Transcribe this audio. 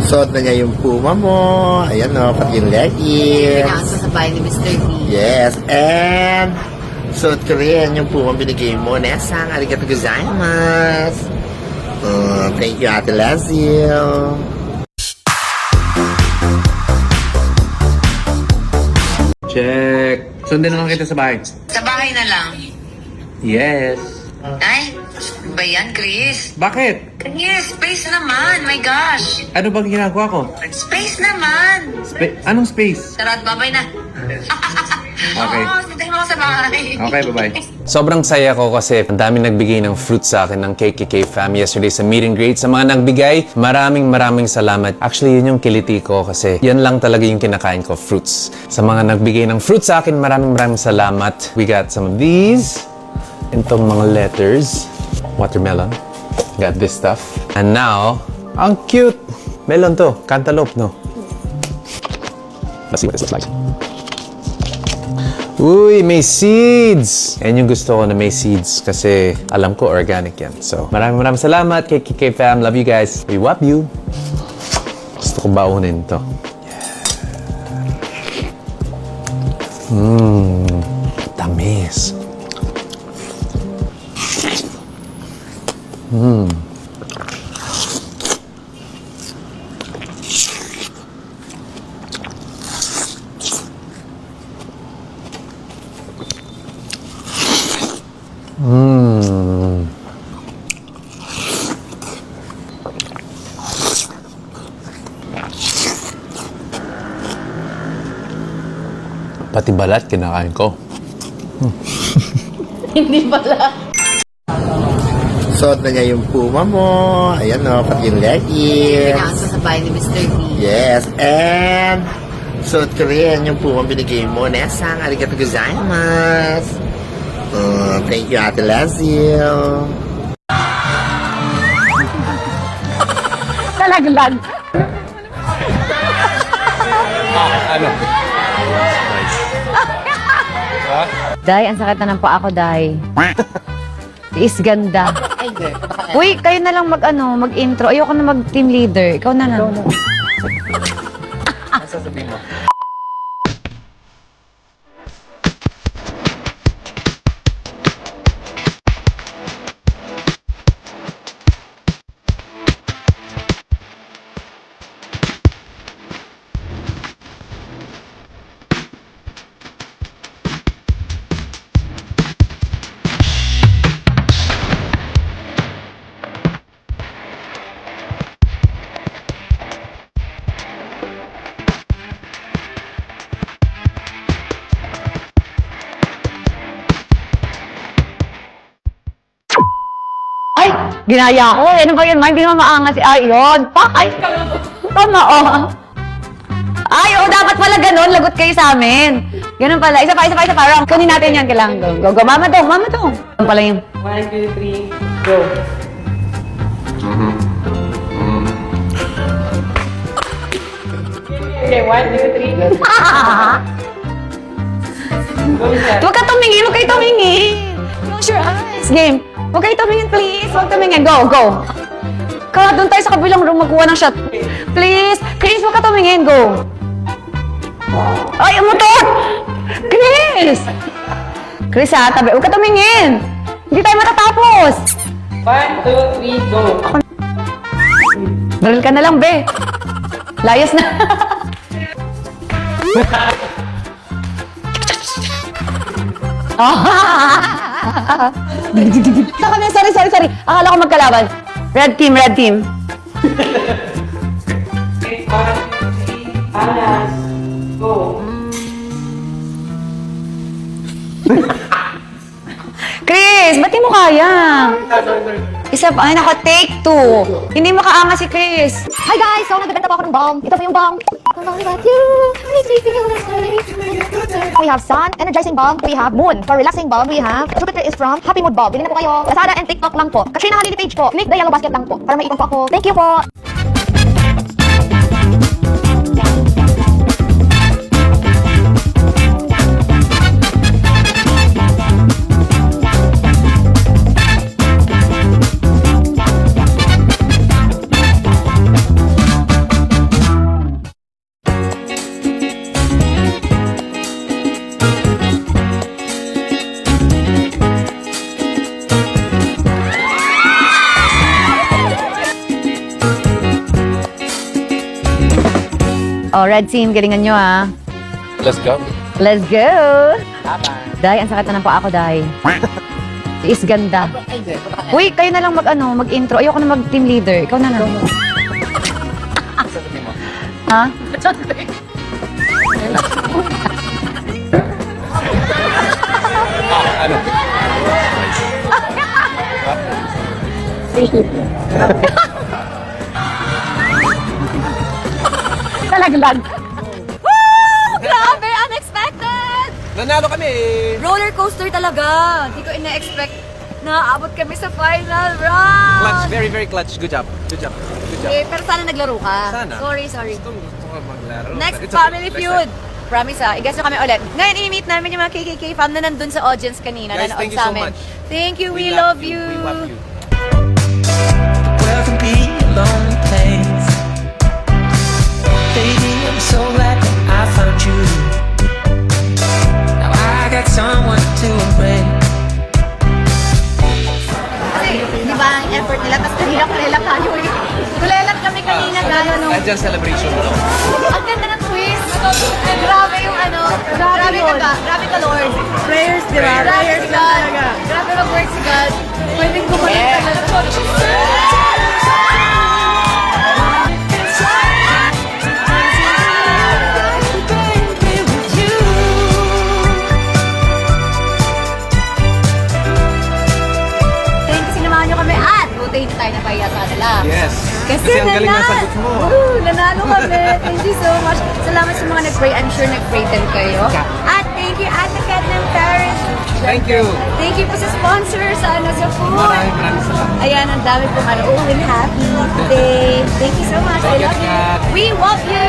Suot na niya yung puma mo. Ayan o, pati yung leggings. Pinakasan sa bahay ni Mr. D. Yes, and suot ko rin yung puma binigay mo. Nesang, arigato gozaimasu. Thank you, Ate Lazio. Check. Sundin na lang kita sa bahay. Sa bahay na lang. Yes. Ay, ba yan, Chris? Bakit? Yes, space naman. My gosh. Ano bang ginagawa ko? Space naman. Anong space? Sarot, babay na. Okay. Oo, sintay mo ako sa bahay. Okay, bye-bye. Sobrang saya ko kasi ang dami nagbigay ng fruit sa akin ng KKK fam yesterday sa meet and greet. Sa mga nagbigay, maraming salamat. Actually, yun yung kiliti ko kasi yan lang talaga yung kinakain ko, fruits. Sa mga nagbigay ng fruit sa akin, maraming salamat. We got some of these. Itong mga letters. Watermelon. Got this stuff. And now, ang cute! Melon to. Cantaloupe, no? Let's see what this looks like. Uy, may seeds! Yan yung gusto ko na may seeds kasi alam ko organic yan. So, maraming salamat kay KK fam. Love you guys. We love you. Gusto ko baunin to. Tamis. Pati balat kinakain ko. Hindi pala. Suot na niya yung puma mo. Ayan o, pati yung leggings. Pinakasan sa bahay ni Mr. D. Yes, and suot ko rin yung puma binigay mo. Nesang, arigato gozaimasu. Thank you, Ate Lazio. Talaglag. Ano? Day, ang sakit na ng paa ko, Day. Is ganda. Uy, kayo na lang mag-intro. Ayoko na mag-team leader. Ikaw na lang. Sasabihin mo. Ay! Ginaya ko. Ano ba yun? Hindi naman maangas. Ay, yun. Ay! Tama, oh. Ay, oh, dapat pala ganun. Lagot kayo sa amin. Ganun pala. Isa pa. Wrong. Kunin natin yan. Kailangan. Go. Mama dong. Ganun pala yung... 1, 2, 3, go. Okay, 1, 2, 3, go. Go, Lisa. Huwag kayo tumingin. Close your eyes. Game. Huwag kayo tumingin, please. Huwag tumingin. Go. Doon tayo sa kabilang room magkuha ng shot. Please. Chris, huwag ka tumingin. Go. Ay, umutot! Chris, ha, tabi. Huwag ka tumingin. Hindi tayo matatapos. 1, 2, 3, go. Baril ka na lang, be. Layas na. Sorry. Akala ko magkalaban. Red team. Okay, 1, 2, 3, alas. Go. Chris, ba't di mo kaya? Isa pa, ay naka, take 2. Hindi makaangas si Chris. Hi guys! So, nagbebenta po ako ng bomb. Ito po yung bomb. We have sun, energizing bomb. We have moon. For relaxing bomb, we have Jupiter is from Happy Mood Bomb. Bilhin na po kayo. Lazada and TikTok lang po. Katrina Halili page po. Click the yellow basket lang po. Para maipon po ako. Thank you po! Oh, red team, galingan nyo ah. Let's go. Let's go! Day, ang sakit na ng paa ko, Day. Is ganda. Uy, kayo na lang mag-intro. Ayoko na mag-team leader. Ikaw na lang. Ha? Talaglag. Woo! Grabe! Unexpected! Nanalo kami! Roller coaster talaga. Hindi ko ina-expect na abot kami sa final round. Clutch, very, very clutch. Good job. Good job. Good job. Eh, pero sana naglaro ka. Sana. Sorry. Gusto ko maglaro. Next It's okay. family Next feud. time. Promise ha, i-guess nyo kami ulit. Ngayon, i-meet namin yung mga KKK fam na nandun sa audience kanina. Guys, nanood thank you sa so amin. much. Thank you, we love you. We love you. Where can be a lonely place? Baby, I'm so glad that I found you. Now I got someone to embrace. Kasi, di ba ang effort nila, tapos kulelak tayo eh. Kulelak kami kanina, gano'n nung... Nandiyan celebration mo. Ang ganda ng twist. Grabe yung grabe ka Lord. Prayers, di ba? Prayers God. Grabe mag-work si God. Pwedeng gumaling talaga. Thank you, sinamahan nyo kami at buti hindi tayo napahiya sa kanila. Yes. Kasi ang galing ng sagot mo. Nanalo kami. Thank you so much. Salamat sa mga nag-pray. I'm sure nag-pray din kayo. At thank you, Ate Kat ng parents. Thank you. Thank you po sa sponsor sa food. Maraming salamat. Ayan, ang dami pong we're happy today. Thank you so much. I Thank you, love you. Kat. We love you.